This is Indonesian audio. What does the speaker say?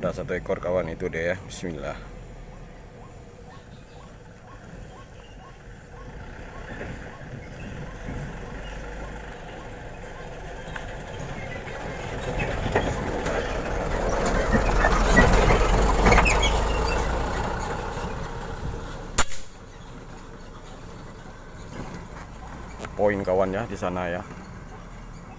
ada satu ekor kawan, itu deh ya. Bismillah. Poin kawan ya di sana ya.